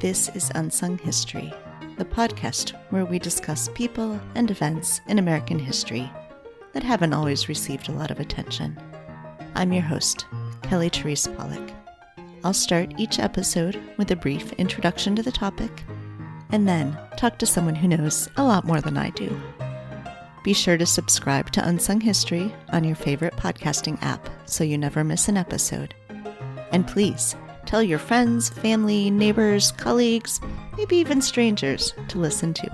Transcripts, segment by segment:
This is Unsung History, the podcast where we discuss people and events in American history that haven't always received a lot of attention. I'm your host, Kelly Therese Pollock. I'll start each episode with a brief introduction to the topic, and then talk to someone who knows a lot more than I do. Be sure to subscribe to Unsung History on your favorite podcasting app so you never miss an episode. And please, tell your friends, family, neighbors, colleagues, maybe even strangers to listen to.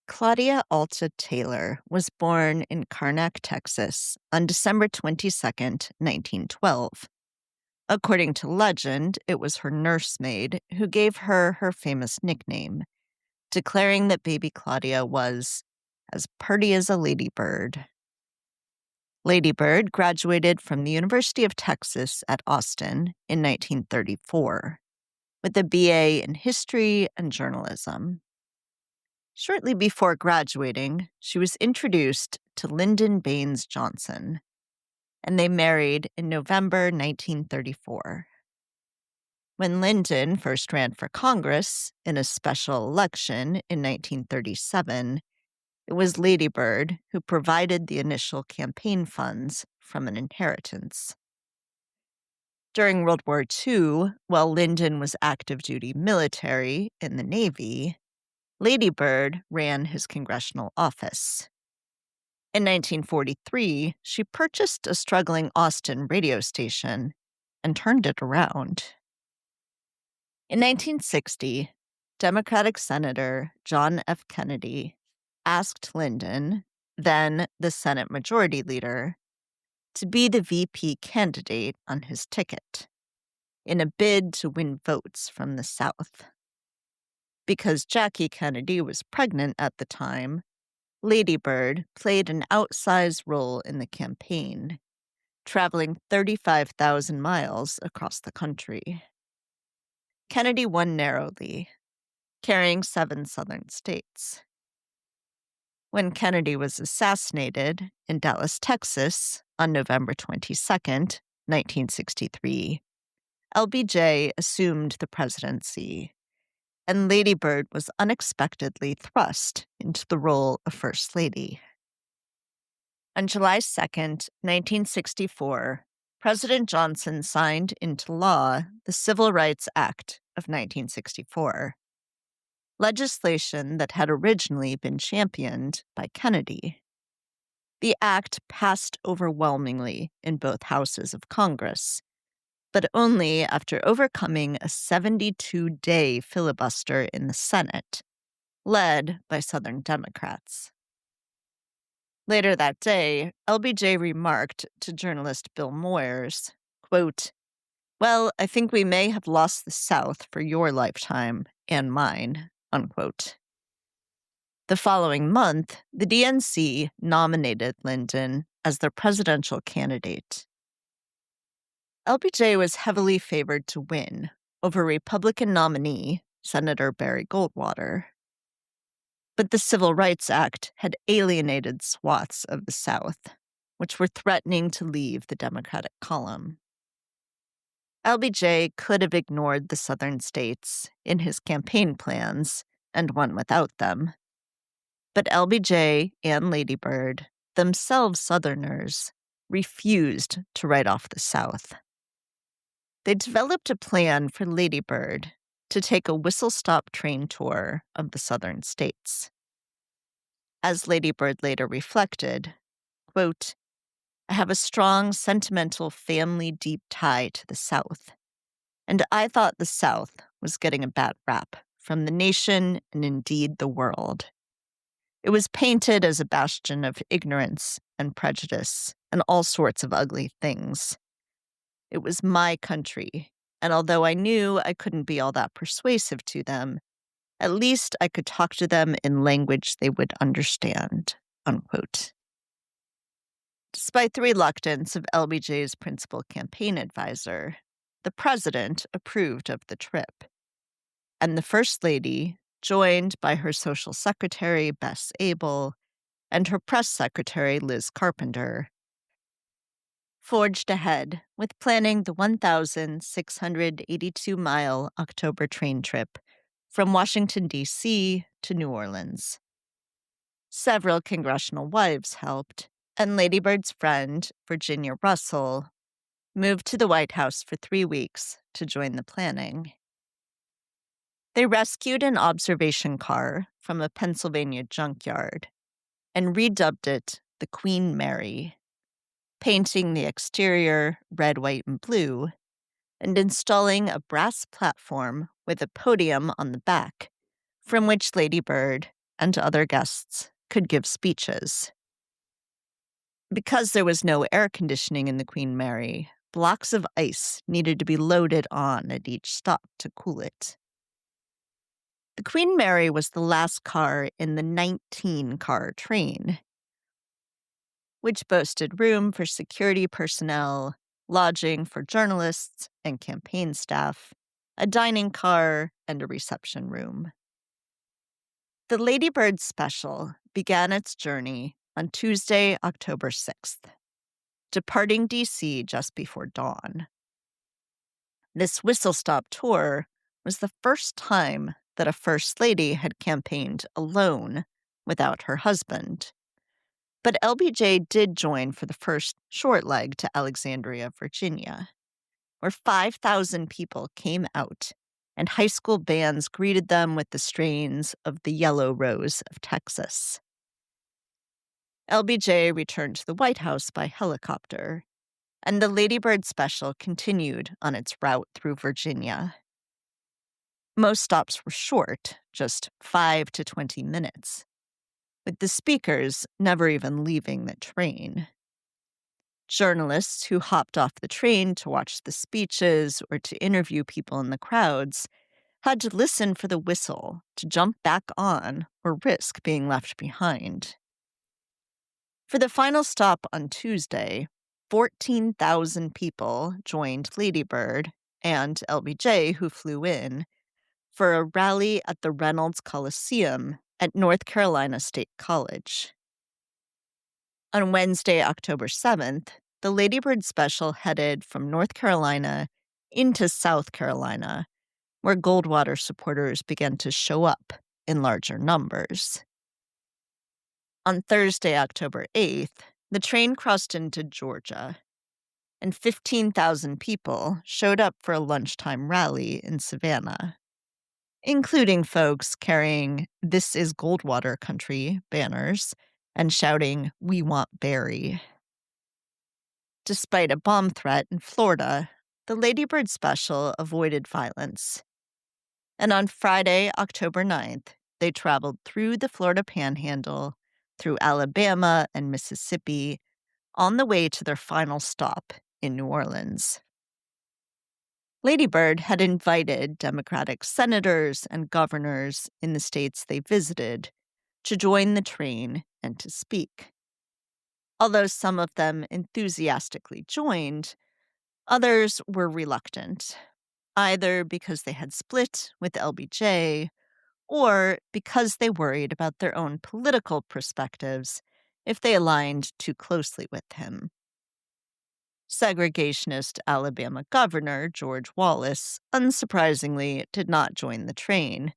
Claudia Alta Taylor was born in Karnak, Texas on December 22nd, 1912. According to legend, it was her nursemaid who gave her her famous nickname, declaring that baby Claudia was as pretty as a ladybird. Lady Bird graduated from the University of Texas at Austin in 1934 with a BA in history and journalism. Shortly before graduating, she was introduced to Lyndon Baines Johnson, and they married in November 1934. When Lyndon first ran for Congress in a special election in 1937, it was Lady Bird who provided the initial campaign funds from an inheritance. During World War II, while Lyndon was active duty military in the Navy, Lady Bird ran his congressional office. In 1943, she purchased a struggling Austin radio station and turned it around. In 1960, Democratic Senator John F. Kennedy asked Lyndon, then the Senate Majority Leader, to be the VP candidate on his ticket in a bid to win votes from the South. Because Jackie Kennedy was pregnant at the time, Lady Bird played an outsized role in the campaign, traveling 35,000 miles across the country. Kennedy won narrowly, carrying 7 southern states. When Kennedy was assassinated in Dallas, Texas, on November 22nd, 1963, LBJ assumed the presidency, and Lady Bird was unexpectedly thrust into the role of First Lady. On July 2nd, 1964, President Johnson signed into law the Civil Rights Act of 1964. Legislation that had originally been championed by Kennedy. The act passed overwhelmingly in both houses of Congress, but only after overcoming a 72-day filibuster in the Senate, led by Southern Democrats. Later that day, LBJ remarked to journalist Bill Moyers, quote, "Well, I think we may have lost the South for your lifetime and mine." Unquote. The following month, the DNC nominated Lyndon as their presidential candidate. LBJ was heavily favored to win over Republican nominee Senator Barry Goldwater. But the Civil Rights Act had alienated swaths of the South, which were threatening to leave the Democratic column. LBJ could have ignored the Southern states in his campaign plans and won without them. But LBJ and Lady Bird, themselves Southerners, refused to write off the South. They developed a plan for Lady Bird to take a whistle-stop train tour of the Southern states. As Lady Bird later reflected, quote, "I have a strong, sentimental, family deep tie to the South, and I thought the South was getting a bad rap from the nation and indeed the world. It was painted as a bastion of ignorance and prejudice and all sorts of ugly things. It was my country, and although I knew I couldn't be all that persuasive to them, at least I could talk to them in language they would understand." Unquote. Despite the reluctance of LBJ's principal campaign advisor, the president approved of the trip, and the First Lady, joined by her social secretary, Bess Abel, and her press secretary, Liz Carpenter, forged ahead with planning the 1,682-mile October train trip from Washington, D.C. to New Orleans. Several congressional wives helped, and Lady Bird's friend, Virginia Russell, moved to the White House for 3 weeks to join the planning. They rescued an observation car from a Pennsylvania junkyard and redubbed it the Queen Mary, painting the exterior red, white, and blue, and installing a brass platform with a podium on the back from which Lady Bird and other guests could give speeches. Because there was no air conditioning in the Queen Mary, blocks of ice needed to be loaded on at each stop to cool it. The Queen Mary was the last car in the 19-car train, which boasted room for security personnel, lodging for journalists and campaign staff, a dining car, and a reception room. The Lady Bird Special began its journey on Tuesday, October 6th, departing D.C. just before dawn. This whistle-stop tour was the first time that a First Lady had campaigned alone without her husband. But LBJ did join for the first short leg to Alexandria, Virginia, where 5,000 people came out, and high school bands greeted them with the strains of the Yellow Rose of Texas. LBJ returned to the White House by helicopter, and the Lady Bird Special continued on its route through Virginia. Most stops were short, just 5 to 20 minutes, with the speakers never even leaving the train. Journalists who hopped off the train to watch the speeches or to interview people in the crowds had to listen for the whistle to jump back on or risk being left behind. For the final stop on Tuesday, 14,000 people joined Lady Bird and LBJ, who flew in, for a rally at the Reynolds Coliseum at North Carolina State College. On Wednesday, October 7th, the Lady Bird Special headed from North Carolina into South Carolina, where Goldwater supporters began to show up in larger numbers. On Thursday, October 8th, the train crossed into Georgia, and 15,000 people showed up for a lunchtime rally in Savannah, including folks carrying "This is Goldwater Country" banners and shouting, "We want Barry." Despite a bomb threat in Florida, the Lady Bird Special avoided violence. And on Friday, October 9th, they traveled through the Florida Panhandle, through Alabama and Mississippi, on the way to their final stop in New Orleans. Lady Bird had invited Democratic senators and governors in the states they visited to join the train and to speak. Although some of them enthusiastically joined, others were reluctant, either because they had split with LBJ or because they worried about their own political perspectives if they aligned too closely with him. Segregationist Alabama Governor George Wallace, unsurprisingly, did not join the train.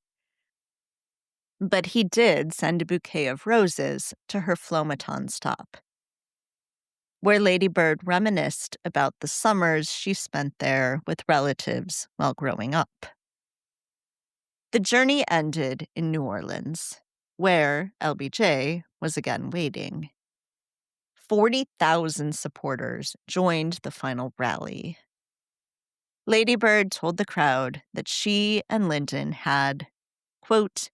But he did send a bouquet of roses to her Flomaton stop, where Lady Bird reminisced about the summers she spent there with relatives while growing up. The journey ended in New Orleans, where LBJ was again waiting. 40,000 supporters joined the final rally. Lady Bird told the crowd that she and Lyndon had, quote,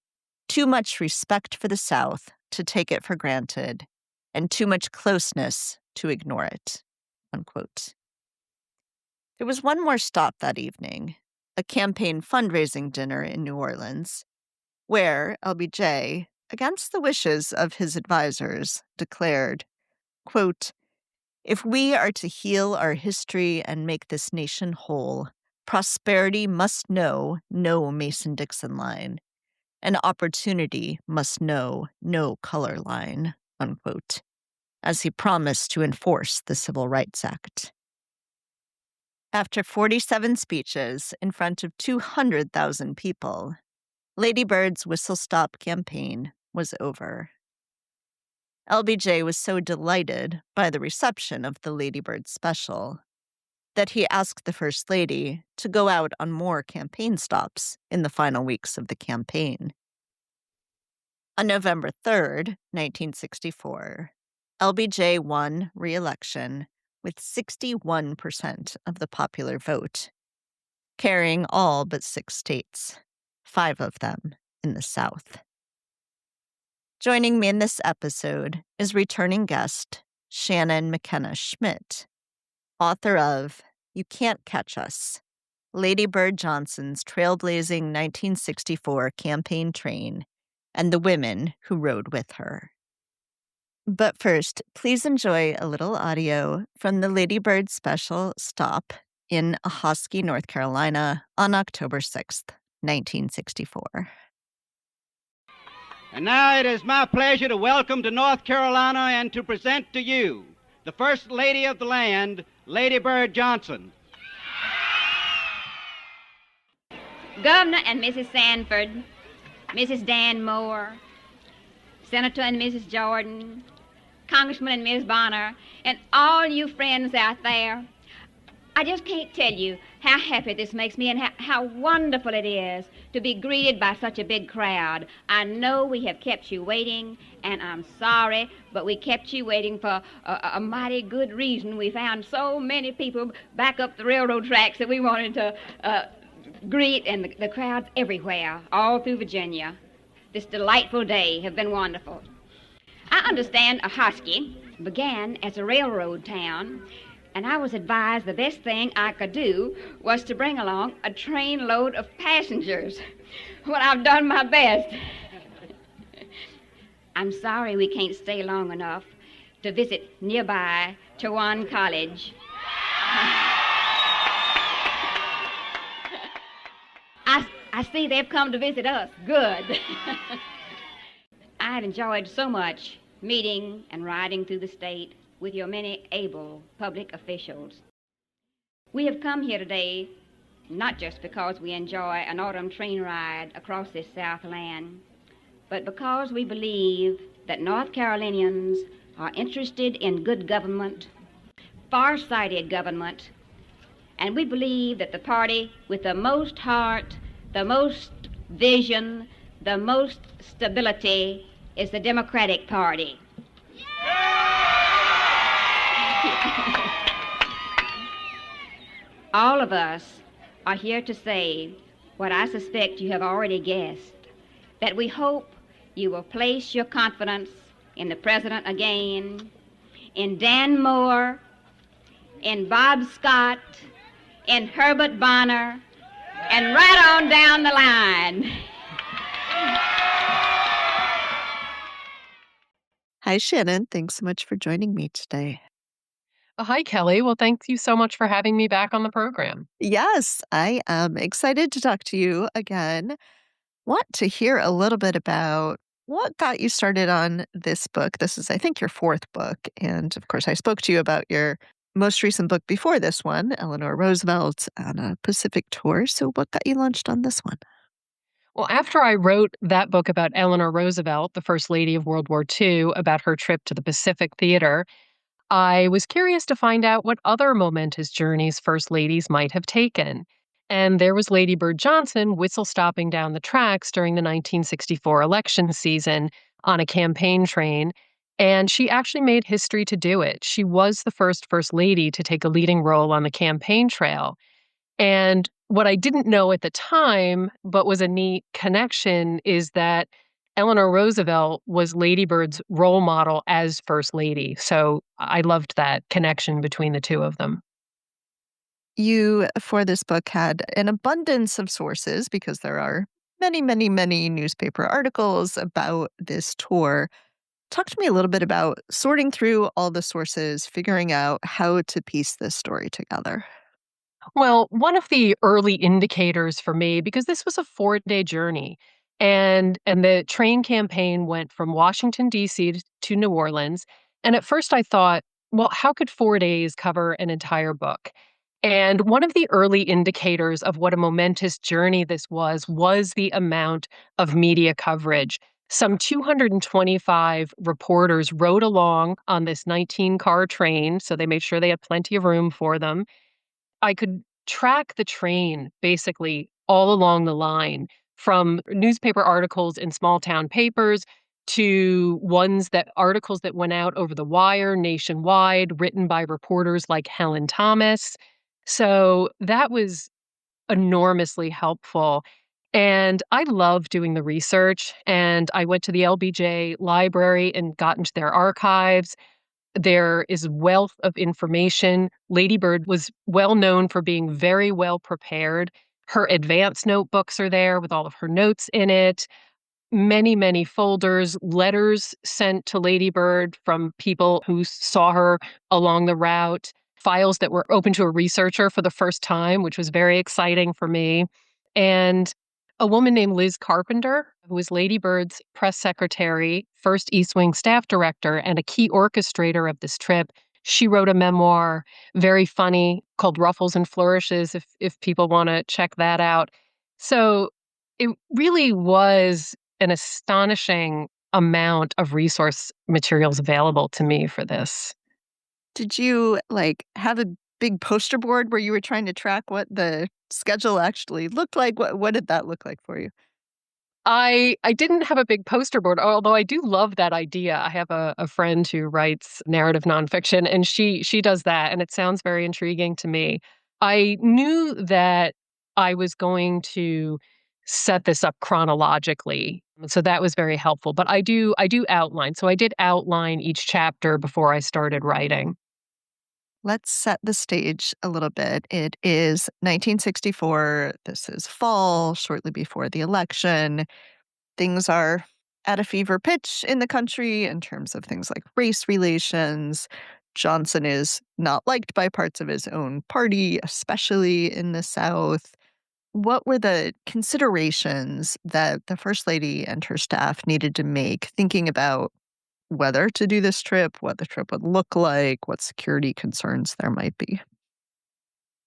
"too much respect for the South to take it for granted, and too much closeness to ignore it," unquote. There was one more stop that evening, a campaign fundraising dinner in New Orleans, where LBJ, against the wishes of his advisors, declared, quote, "if we are to heal our history and make this nation whole, prosperity must know no Mason-Dixon line, and opportunity must know no color line," unquote. as he promised to enforce the Civil Rights Act. After 47 speeches in front of 200,000 people, Lady Bird's Whistle Stop campaign was over. LBJ was so delighted by the reception of the Lady Bird special that he asked the First Lady to go out on more campaign stops in the final weeks of the campaign. On November 3rd, 1964, LBJ won re-election with 61% of the popular vote, carrying all but 6 states, 5 of them in the South. Joining me in this episode is returning guest Shannon McKenna Schmidt, author of You Can't Catch Us, Lady Bird Johnson's trailblazing 1964 campaign train and the women who rode with her. But first, please enjoy a little audio from the Lady Bird special stop in Ahoskie, North Carolina on October 6th, 1964. And now it is my pleasure to welcome to North Carolina and to present to you the First Lady of the land, Lady Bird Johnson. Governor and Mrs. Sanford, Mrs. Dan Moore, Senator and Mrs. Jordan, Congressman and Ms. Bonner, and all you friends out there, I just can't tell you how happy this makes me and how wonderful it is to be greeted by such a big crowd. I know we have kept you waiting, and I'm sorry, but we kept you waiting for a mighty good reason. We found so many people back up the railroad tracks that we wanted to greet, and the crowds everywhere, all through Virginia. This delightful day have been wonderful. I understand Ahoskie began as a railroad town, and I was advised the best thing I could do was to bring along a train load of passengers. Well, I've done my best. I'm sorry we can't stay long enough to visit nearby Chowan College. I see they've come to visit us. Good. I've enjoyed so much meeting and riding through the state with your many able public officials. We have come here today not just because we enjoy an autumn train ride across this Southland, but because we believe that North Carolinians are interested in good government, far-sighted government, and we believe that the party with the most heart, the most vision, the most stability is the Democratic Party. All of us are here to say what I suspect you have already guessed, that we hope you will place your confidence in the President again, in Dan Moore, in Bob Scott, in Herbert Bonner, and right on down the line. Hi, Shannon. Thanks so much for joining me today. Hi, Kelly. Well, thank you so much for having me back on the program. Yes, I am excited to talk to you again. Want to hear a little bit about what got you started on this book. This is, I think, your 4th book. And of course, I spoke to you about your most recent book before this one, Eleanor Roosevelt on a Pacific tour. So what got you launched on this one? Well, after I wrote that book about Eleanor Roosevelt, the First Lady of World War II, about her trip to the Pacific Theater, I was curious to find out what other momentous journeys First Ladies might have taken. And there was Lady Bird Johnson whistle-stopping down the tracks during the 1964 election season on a campaign train, and she actually made history to do it. She was the first First Lady to take a leading role on the campaign trail. And what I didn't know at the time, but was a neat connection, is that Eleanor Roosevelt was Lady Bird's role model as First Lady. So I loved that connection between the two of them. You, for this book, had an abundance of sources because there are many, many, many newspaper articles about this tour. Talk to me a little bit about sorting through all the sources, figuring out how to piece this story together. Well, one of the early indicators for me, because this was a 4-day journey, and the train campaign went from Washington, D.C. to New Orleans, And at first I thought, well, how could 4 days cover an entire book? And one of the early indicators of what a momentous journey this was the amount of media coverage. Some 225 reporters rode along on this 19-car train, so they made sure they had plenty of room for them. I could track the train basically all along the line, from newspaper articles in small town papers to articles that went out over the wire nationwide, written by reporters like Helen Thomas. So that was enormously helpful. And I love doing the research. And I went to the LBJ library and got into their archives. There is wealth of information. Lady Bird was well known for being very well prepared. Her advance notebooks are there with all of her notes in it. Many, many folders, letters sent to Lady Bird from people who saw her along the route, files that were open to a researcher for the first time, which was very exciting for me. And a woman named Liz Carpenter, who was Lady Bird's press secretary, first East Wing staff director, and a key orchestrator of this trip. She wrote a memoir, very funny, called Ruffles and Flourishes, if people want to check that out. So it really was an astonishing amount of resource materials available to me for this. Did you, have a big poster board where you were trying to track what the schedule actually looked like? What did that look like for you? I didn't have a big poster board, although I do love that idea. I have a friend who writes narrative nonfiction, and she does that, and it sounds very intriguing to me. I knew that I was going to set this up chronologically, so that was very helpful. But I do outline. So I did outline each chapter before I started writing. Let's set the stage a little bit. It is 1964. This is fall, shortly before the election. Things are at a fever pitch in the country in terms of things like race relations. Johnson is not liked by parts of his own party, especially in the South. What were the considerations that the First Lady and her staff needed to make thinking about whether to do this trip, what the trip would look like, what security concerns there might be?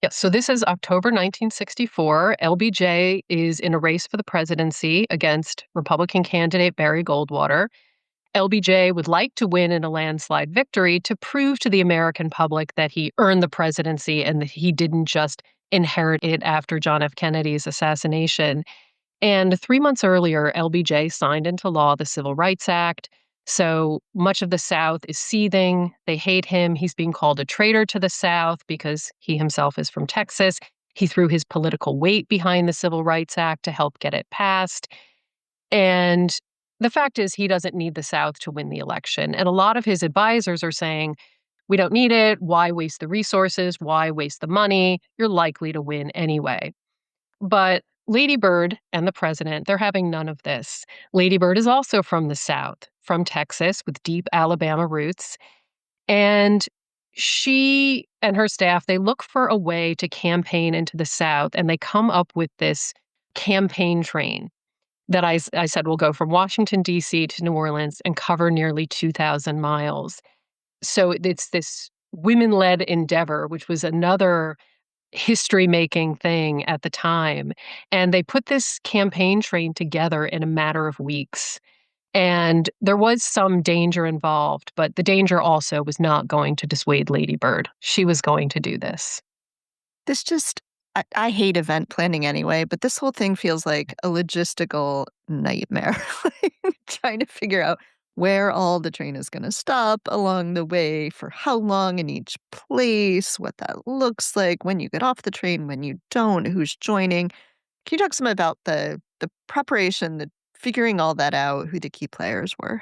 Yes, so this is October 1964. LBJ is in a race for the presidency against Republican candidate Barry Goldwater. LBJ would like to win in a landslide victory to prove to the American public that he earned the presidency and that he didn't just inherit it after John F. Kennedy's assassination. And 3 months earlier, LBJ signed into law the Civil Rights Act. So much of the South is seething. They hate him. He's being called a traitor to the South because he himself is from Texas. He threw his political weight behind the Civil Rights Act to help get it passed. And the fact is, he doesn't need the South to win the election. And a lot of his advisors are saying, we don't need it. Why waste the resources? Why waste the money? You're likely to win anyway. But Lady Bird and the president, they're having none of this. Lady Bird is also from the South, from Texas, with deep Alabama roots. And she and her staff, they look for a way to campaign into the South, and they come up with this campaign train that I said will go from Washington, D.C. to New Orleans and cover nearly 2,000 miles. So it's this women-led endeavor, which was another history-making thing at the time. And they put this campaign train together in a matter of weeks. And there was some danger involved, but the danger also was not going to dissuade Lady Bird. She was going to do this. This just, I hate event planning anyway, but this whole thing feels like a logistical nightmare. Like, trying to figure out where all the train is going to stop along the way, for how long in each place, what that looks like, when you get off the train, when you don't, who's joining. Can you talk some about the preparation, the figuring all that out, who the key players were?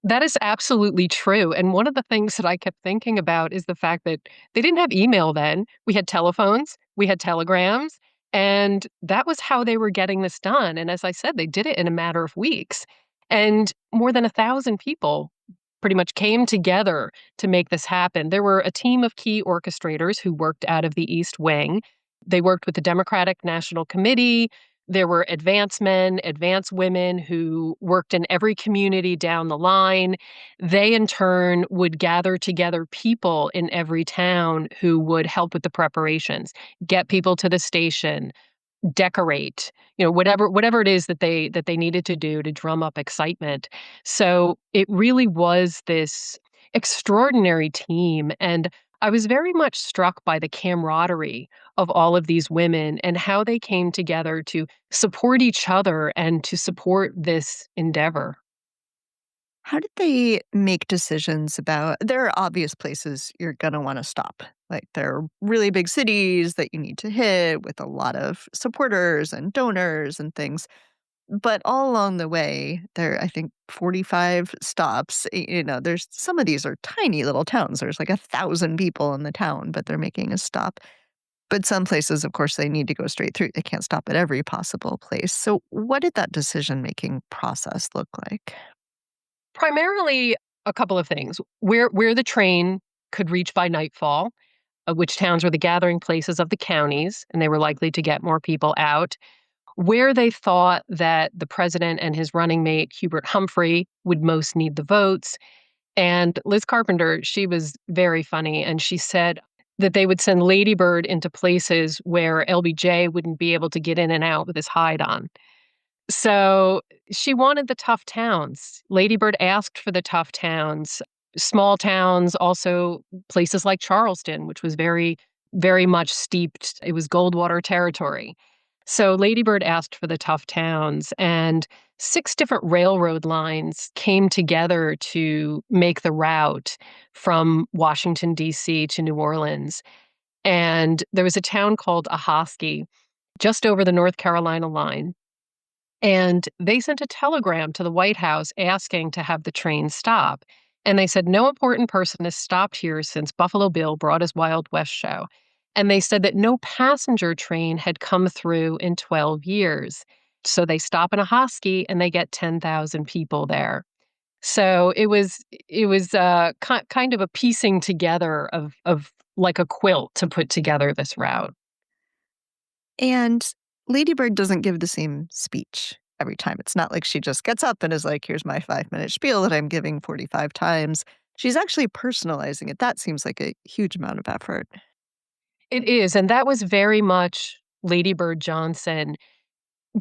That is absolutely true. And one of the things that I kept thinking about is the fact that they didn't have email then. We had telephones, we had telegrams, and that was how they were getting this done. And as I said, they did it in a matter of weeks. And more than 1,000 people pretty much came together to make this happen. There were a team of key orchestrators who worked out of the East Wing. They worked with the Democratic National Committee, There were advance men, advance women who worked in every community down the line. They, in turn, would gather together people in every town who would help with the preparations, get people to the station, decorate, whatever it is that they needed to do to drum up excitement. So it really was this extraordinary team, and I was very much struck by the camaraderie of all of these women and how they came together to support each other and to support this endeavor. How did they make decisions about there are obvious places you're gonna wanna stop. Like, there are really big cities that you need to hit with a lot of supporters and donors and things. But all along the way, there I think 45 stops, there's some of these are tiny little towns. There's like 1,000 people in the town, but they're making a stop. But some places, of course, they need to go straight through. They can't stop at every possible place. So what did that decision-making process look like? Primarily a couple of things. Where the train could reach by nightfall, which towns were the gathering places of the counties, and they were likely to get more people out. Where they thought that the president and his running mate, Hubert Humphrey, would most need the votes. And Liz Carpenter, she was very funny, and she said that they would send Ladybird into places where LBJ wouldn't be able to get in and out with his hide on. So she wanted the tough towns. Ladybird asked for the tough towns, small towns, also places like Charleston, which was very, very much steeped. It was Goldwater territory. So Ladybird asked for the tough towns, and 6 different railroad lines came together to make the route from Washington, D.C. to New Orleans. And there was a town called Ahoskie just over the North Carolina line. And they sent a telegram to the White House asking to have the train stop. And they said, no important person has stopped here since Buffalo Bill brought his Wild West show. And they said that no passenger train had come through in 12 years. So they stop in a Hoskie and they get 10,000 people there. So it was kind of a piecing together of like a quilt to put together this route. And Lady Bird doesn't give the same speech every time. It's not like she just gets up and is like, here's my 5-minute spiel that I'm giving 45 times. She's actually personalizing it. That seems like a huge amount of effort. It is, and that was very much Lady Bird Johnson.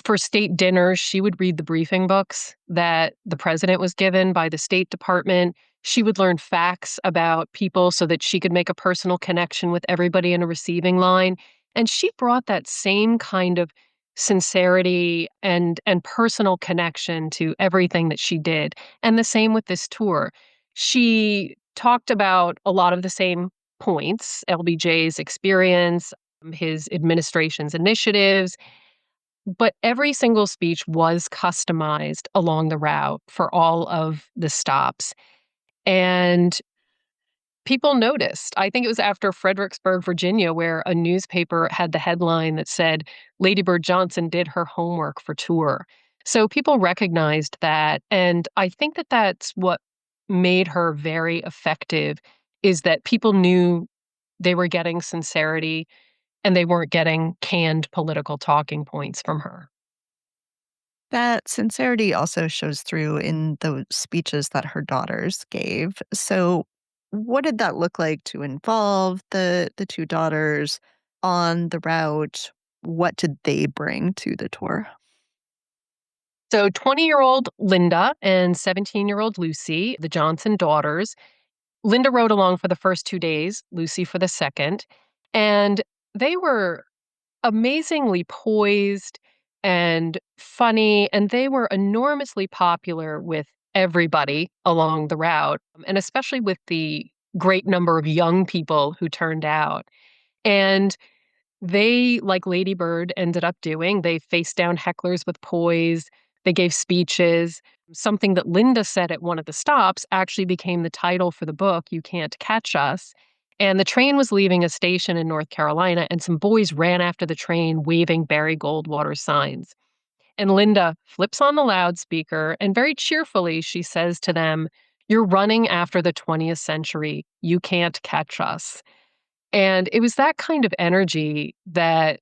For state dinners, she would read the briefing books that the president was given by the State Department. She would learn facts about people so that she could make a personal connection with everybody in a receiving line. And she brought that same kind of sincerity and personal connection to everything that she did. And the same with this tour. She talked about a lot of the same points, LBJ's experience, his administration's initiatives, but every single speech was customized along the route for all of the stops. And people noticed. I think it was after Fredericksburg, Virginia, where a newspaper had the headline that said, Lady Bird Johnson did her homework for tour. So people recognized that. And I think that that's what made her very effective is that people knew they were getting sincerity and they weren't getting canned political talking points from her. That sincerity also shows through in the speeches that her daughters gave. So, what did that look like to involve the two daughters on the route? What did they bring to the tour? So 20-year-old Linda and 17-year-old Lucy, the Johnson daughters, Linda rode along for the first 2 days, Lucy for the second, and they were amazingly poised and funny, and they were enormously popular with everybody along the route, and especially with the great number of young people who turned out. And they, like Lady Bird ended up doing, they faced down hecklers with poise. They gave speeches. Something that Linda said at one of the stops actually became the title for the book, You Can't Catch Us. And the train was leaving a station in North Carolina, and some boys ran after the train waving Barry Goldwater signs. And Linda flips on the loudspeaker, and very cheerfully she says to them, You're running after the 20th century. You can't catch us. And it was that kind of energy that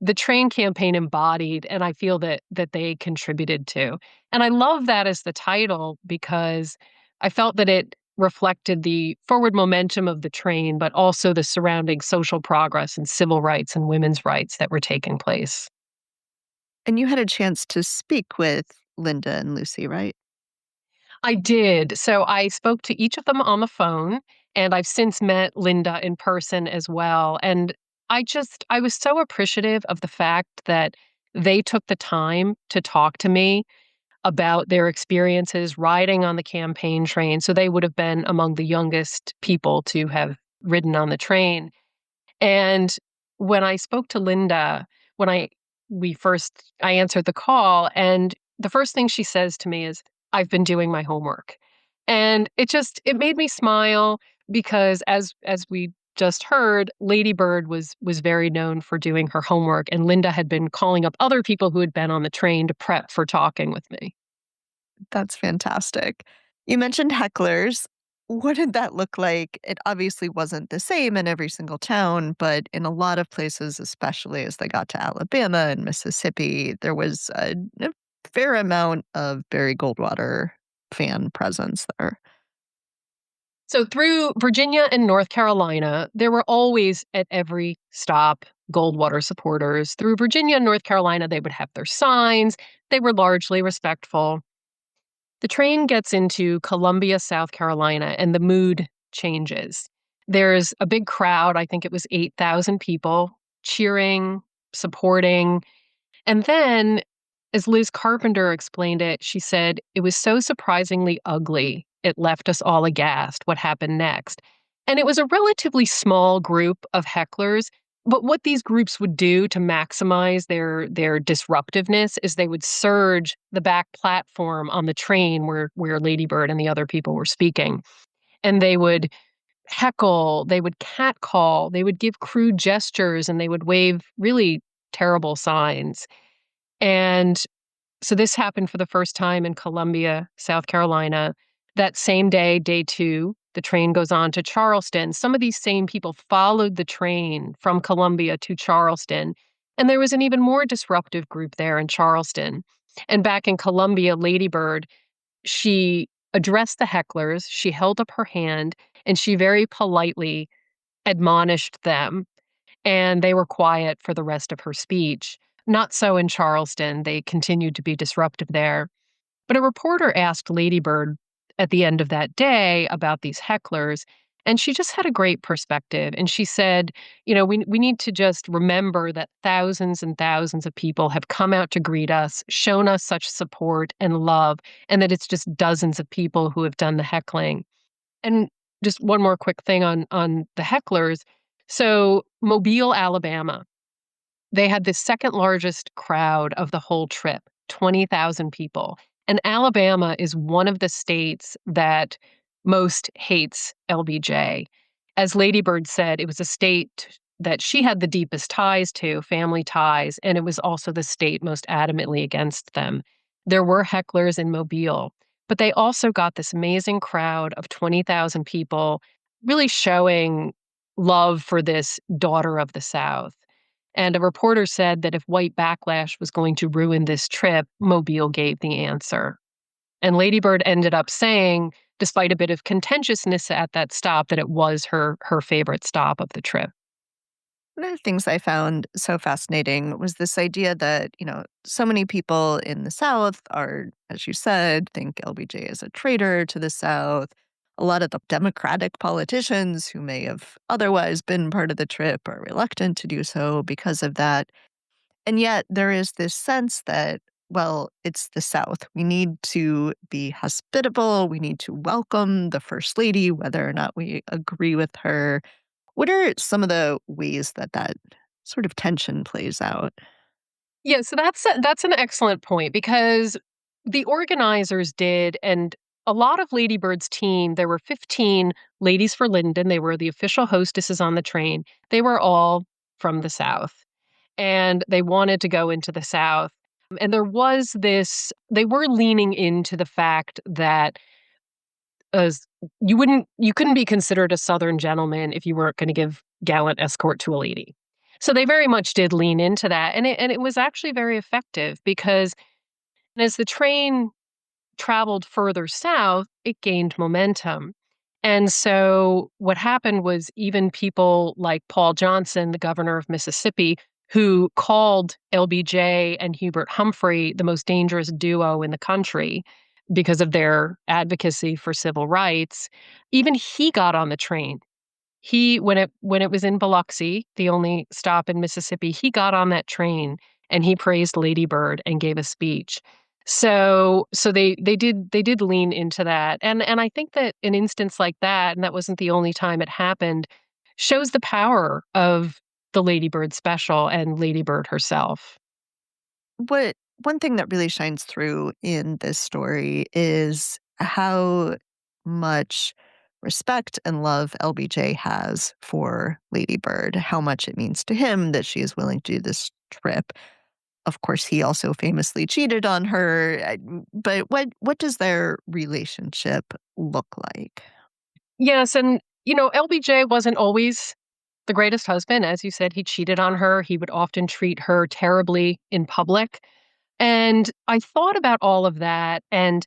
the train campaign embodied, and I feel that they contributed to. And I love that as the title because I felt that it reflected the forward momentum of the train, but also the surrounding social progress and civil rights and women's rights that were taking place. And you had a chance to speak with Linda and Lucy, right? I did. So I spoke to each of them on the phone, and I've since met Linda in person as well. And I was so appreciative of the fact that they took the time to talk to me about their experiences riding on the campaign train. So they would have been among the youngest people to have ridden on the train. And when I spoke to Linda, when I answered the call, and the first thing she says to me is, "I've been doing my homework." And it made me smile because as we just heard, Lady Bird was very known for doing her homework, and Linda had been calling up other people who had been on the train to prep for talking with me. That's fantastic. You mentioned hecklers. What did that look like? It obviously wasn't the same in every single town, but in a lot of places, especially as they got to Alabama and Mississippi, there was a fair amount of Barry Goldwater fan presence there. So through Virginia and North Carolina, there were always at every stop Goldwater supporters. Through Virginia and North Carolina, they would have their signs. They were largely respectful. The train gets into Columbia, South Carolina, and the mood changes. There's a big crowd. I think it was 8,000 people cheering, supporting. And then, as Liz Carpenter explained it, she said, "It was so surprisingly ugly. It left us all aghast. What happened next?" And it was a relatively small group of hecklers. But what these groups would do to maximize their disruptiveness is they would surge the back platform on the train where Lady Bird and the other people were speaking. And they would heckle, they would catcall, they would give crude gestures, and they would wave really terrible signs. And so this happened for the first time in Columbia, South Carolina. That same day, day two, the train goes on to Charleston. Some of these same people followed the train from Columbia to Charleston. And there was an even more disruptive group there in Charleston. And back in Columbia, Lady Bird, she addressed the hecklers, she held up her hand, and she very politely admonished them, and they were quiet for the rest of her speech. Not so in Charleston. They continued to be disruptive there. But a reporter asked Lady Bird at the end of that day about these hecklers, and she just had a great perspective. And she said, we need to just remember that thousands and thousands of people have come out to greet us, shown us such support and love, and that it's just dozens of people who have done the heckling. And just one more quick thing on the hecklers. So Mobile, Alabama, they had the second largest crowd of the whole trip, 20,000 people. And Alabama is one of the states that most hates LBJ. As Lady Bird said, it was a state that she had the deepest ties to, family ties, and it was also the state most adamantly against them. There were hecklers in Mobile, but they also got this amazing crowd of 20,000 people really showing love for this daughter of the South. And a reporter said that if white backlash was going to ruin this trip, Mobile gave the answer. And Lady Bird ended up saying, despite a bit of contentiousness at that stop, that it was her favorite stop of the trip. One of the things I found so fascinating was this idea that, so many people in the South are, as you said, think LBJ is a traitor to the South. A lot of the Democratic politicians who may have otherwise been part of the trip are reluctant to do so because of that. And yet there is this sense that, well, it's the South. We need to be hospitable. We need to welcome the First Lady, whether or not we agree with her. What are some of the ways that that sort of tension plays out? Yeah, so that's an excellent point because the organizers did, and a lot of Lady Bird's team, there were 15 ladies for Linden. They were the official hostesses on the train. They were all from the South, and they wanted to go into the South. And there was this, they were leaning into the fact that as you couldn't be considered a Southern gentleman if you weren't going to give gallant escort to a lady. So they very much did lean into that. And it was actually very effective because as the train traveled further south, it gained momentum. And so what happened was even people like Paul Johnson, the governor of Mississippi, who called LBJ and Hubert Humphrey the most dangerous duo in the country because of their advocacy for civil rights, even he got on the train. When it was in Biloxi, the only stop in Mississippi, he got on that train and he praised Lady Bird and gave a speech. So they did lean into that. And I think that an instance like that, and that wasn't the only time it happened, shows the power of the Lady Bird special and Lady Bird herself. What one thing that really shines through in this story is how much respect and love LBJ has for Lady Bird, how much it means to him that she is willing to do this trip. Of course, he also famously cheated on her, but what does their relationship look like? Yes, and LBJ wasn't always the greatest husband. As you said, he cheated on her. He would often treat her terribly in public. And I thought about all of that. And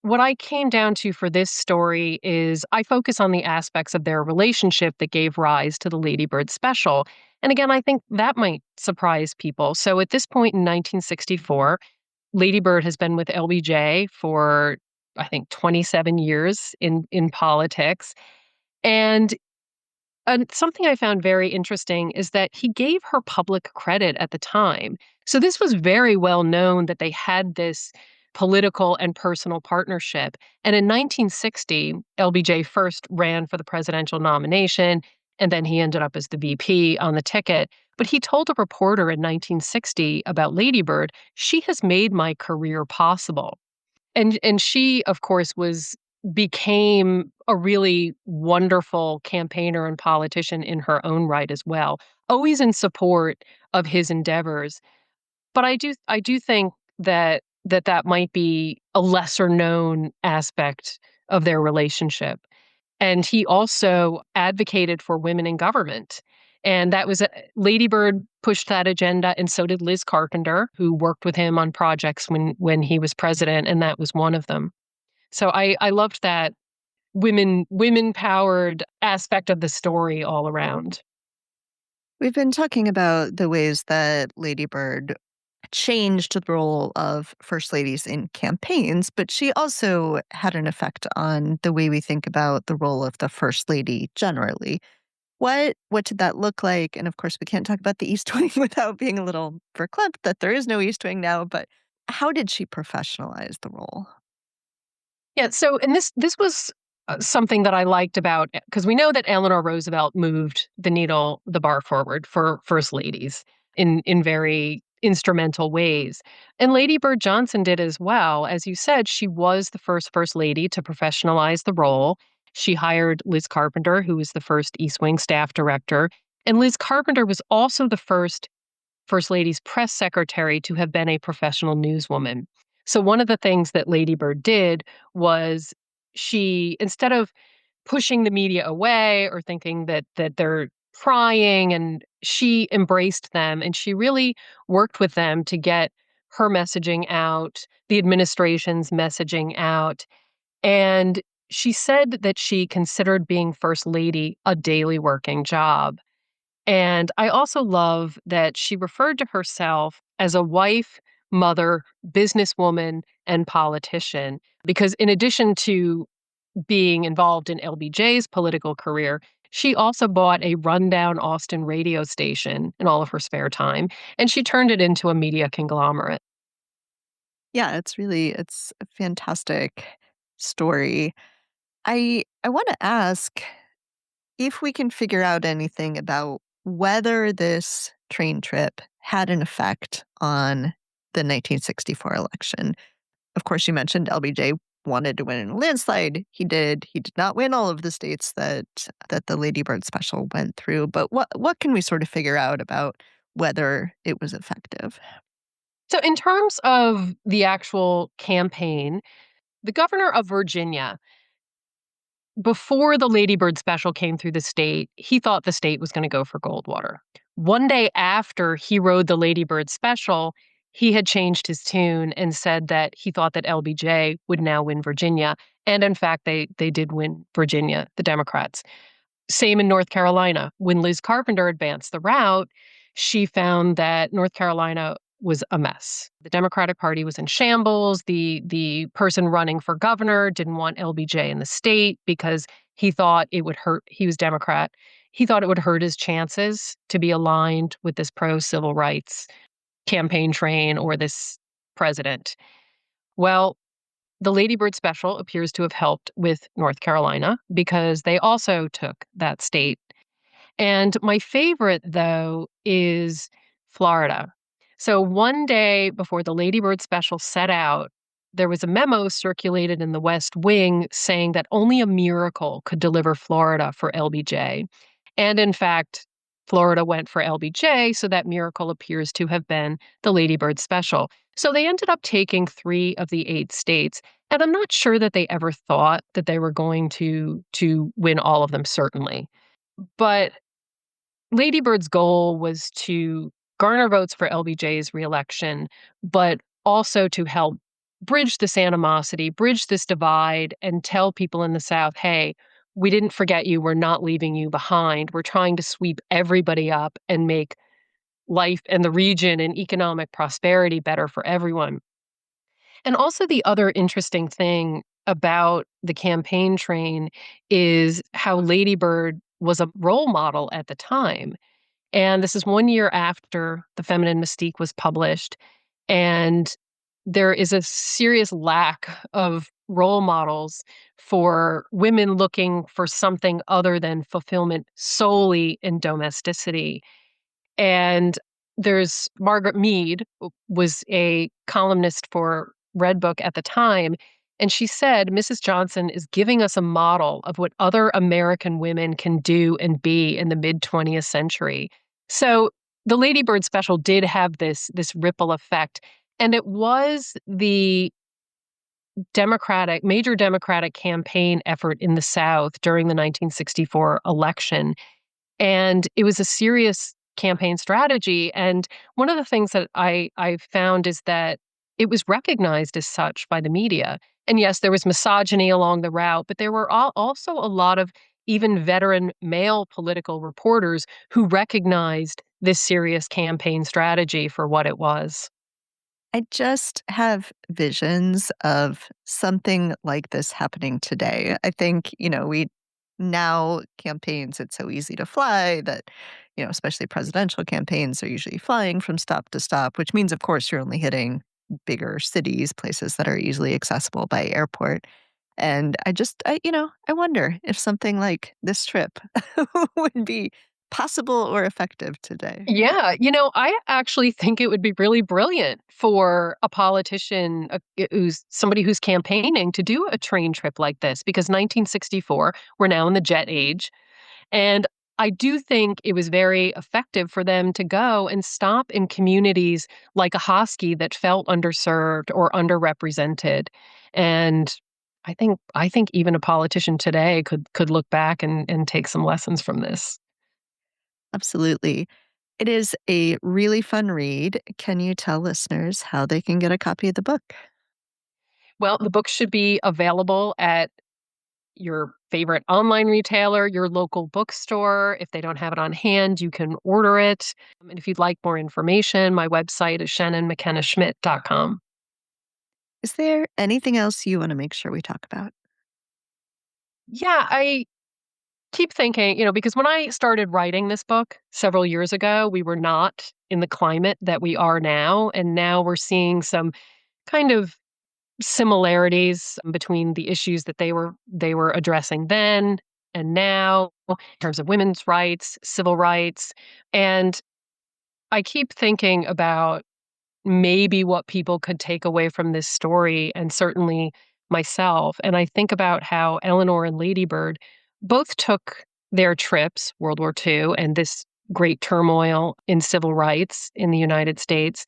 what I came down to for this story is I focus on the aspects of their relationship that gave rise to the Lady Bird special. And again, I think that might surprise people. So at this point in 1964, Lady Bird has been with LBJ for, I think, 27 years in politics. And something I found very interesting is that he gave her public credit at the time. So this was very well known that they had this political and personal partnership. And in 1960, LBJ first ran for the presidential nomination, and then he ended up as the VP on the ticket. But he told a reporter in 1960 about Lady Bird, "She has made my career possible." And she, of course, became a really wonderful campaigner and politician in her own right as well, always in support of his endeavors. But I do think that might be a lesser known aspect of their relationship. And he also advocated for women in government. And that was Lady Bird pushed that agenda, and so did Liz Carpenter, who worked with him on projects when he was president, and that was one of them. So I loved that women powered aspect of the story all around. We've been talking about the ways that Lady Bird changed the role of first ladies in campaigns, but she also had an effect on the way we think about the role of the first lady generally. What did that look like? And of course, we can't talk about the East Wing without being a little verklempt that there is no East Wing now, but how did she professionalize the role? Yeah, so and this was something that I liked about because we know that Eleanor Roosevelt moved the bar forward for first ladies in very instrumental ways. And Lady Bird Johnson did as well. As you said, she was the first lady to professionalize the role. She hired Liz Carpenter, who was the first East Wing staff director. And Liz Carpenter was also the First Lady's press secretary to have been a professional newswoman. So one of the things that Lady Bird did was instead of pushing the media away or thinking that they're prying, and she embraced them and she really worked with them to get her messaging out, the administration's messaging out. And she said that she considered being first lady a daily working job. And I also love that she referred to herself as a wife, mother, businesswoman, and politician. Because in addition to being involved in LBJ's political career, she also bought a rundown Austin radio station in all of her spare time, and she turned it into a media conglomerate. Yeah, it's a fantastic story. I want to ask if we can figure out anything about whether this train trip had an effect on the 1964 election. Of course, you mentioned LBJ wanted to win in a landslide. He did. He did not win all of the states that the Lady Bird special went through. But what can we sort of figure out about whether it was effective? So, in terms of the actual campaign, the governor of Virginia, before the Lady Bird special came through the state, he thought the state was going to go for Goldwater. One day after he rode the Lady Bird special, he had changed his tune and said that he thought that LBJ would now win Virginia. And in fact, they did win Virginia, the Democrats. Same in North Carolina. When Liz Carpenter advanced the route, she found that North Carolina was a mess. The Democratic Party was in shambles. The person running for governor didn't want LBJ in the state because he thought it would hurt. He was Democrat. He thought it would hurt his chances to be aligned with this pro-civil rights campaign train or this president. Well, the Lady Bird special appears to have helped with North Carolina because they also took that state. And my favorite, though, is Florida. So one day before the Lady Bird special set out, there was a memo circulated in the West Wing saying that only a miracle could deliver Florida for LBJ. And in fact, Florida went for LBJ, so that miracle appears to have been the Lady Bird special. So they ended up taking 3 of the 8 states. And I'm not sure that they ever thought that they were going to win all of them, certainly. But Lady Bird's goal was to garner votes for LBJ's reelection, but also to help bridge this animosity, bridge this divide, and tell people in the South, hey, we didn't forget you. We're not leaving you behind. We're trying to sweep everybody up and make life and the region and economic prosperity better for everyone. And also, the other interesting thing about the campaign train is how Lady Bird was a role model at the time. And this is 1 year after The Feminine Mystique was published. And there is a serious lack of role models for women looking for something other than fulfillment solely in domesticity. And there's Margaret Mead, was a columnist for Redbook at the time, and she said, Mrs. Johnson is giving us a model of what other American women can do and be in the mid-20th century. So the Lady Bird special did have this ripple effect, and it was the major Democratic campaign effort in the South during the 1964 election. And it was a serious campaign strategy. And one of the things that I found is that it was recognized as such by the media. And yes, there was misogyny along the route, but there were also a lot of even veteran male political reporters who recognized this serious campaign strategy for what it was. I just have visions of something like this happening today. I think, we now campaigns, it's so easy to fly that, especially presidential campaigns are usually flying from stop to stop, which means, of course, you're only hitting bigger cities, places that are easily accessible by airport. And I wonder if something like this trip would be possible or effective today. Yeah, I actually think it would be really brilliant for a politician who's somebody who's campaigning to do a train trip like this because 1964, we're now in the jet age. And I do think it was very effective for them to go and stop in communities like Ahoskie that felt underserved or underrepresented. And I think even a politician today could look back and take some lessons from this. Absolutely. It is a really fun read. Can you tell listeners how they can get a copy of the book? Well, the book should be available at your favorite online retailer, your local bookstore. If they don't have it on hand, you can order it. And if you'd like more information, my website is shannonmckennaschmidt.com. Is there anything else you want to make sure we talk about? Yeah, I keep thinking, because when I started writing this book several years ago, we were not in the climate that we are now. And now we're seeing some kind of similarities between the issues that they were addressing then and now in terms of women's rights, civil rights. And I keep thinking about maybe what people could take away from this story, and certainly myself. And I think about how Eleanor and Lady Bird both took their trips, World War II, and this great turmoil in civil rights in the United States,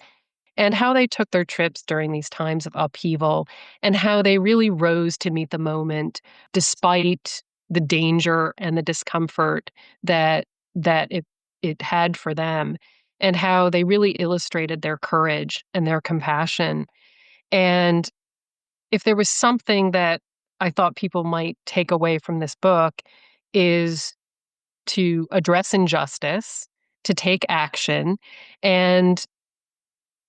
and how they took their trips during these times of upheaval, and how they really rose to meet the moment despite the danger and the discomfort that it it had for them and how they really illustrated their courage and their compassion. And if there was something that I thought people might take away from this book is to address injustice, to take action. And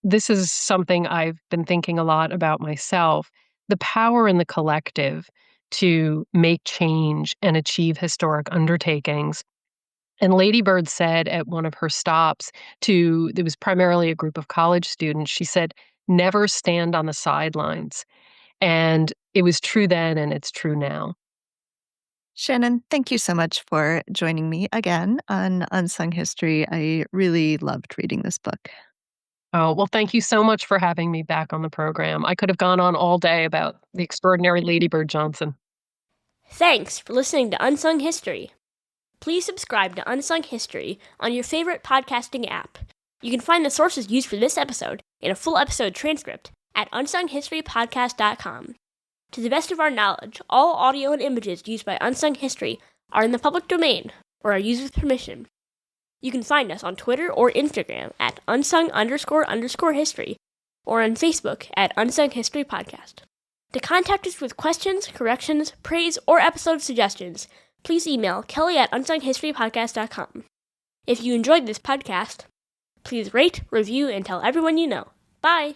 this is something I've been thinking a lot about myself, the power in the collective to make change and achieve historic undertakings. And Lady Bird said at one of her stops to, it was primarily a group of college students, she said, never stand on the sidelines. And it was true then and it's true now. Shannon, thank you so much for joining me again on Unsung History. I really loved reading this book. Oh, well, thank you so much for having me back on the program. I could have gone on all day about the extraordinary Lady Bird Johnson. Thanks for listening to Unsung History. Please subscribe to Unsung History on your favorite podcasting app. You can find the sources used for this episode in a full episode transcript at unsunghistorypodcast.com. To the best of our knowledge, all audio and images used by Unsung History are in the public domain or are used with permission. You can find us on Twitter or Instagram at unsung__history or on Facebook at Unsung History Podcast. To contact us with questions, corrections, praise, or episode suggestions, please email kelly@unsunghistorypodcast.com. If you enjoyed this podcast, please rate, review, and tell everyone you know. Bye!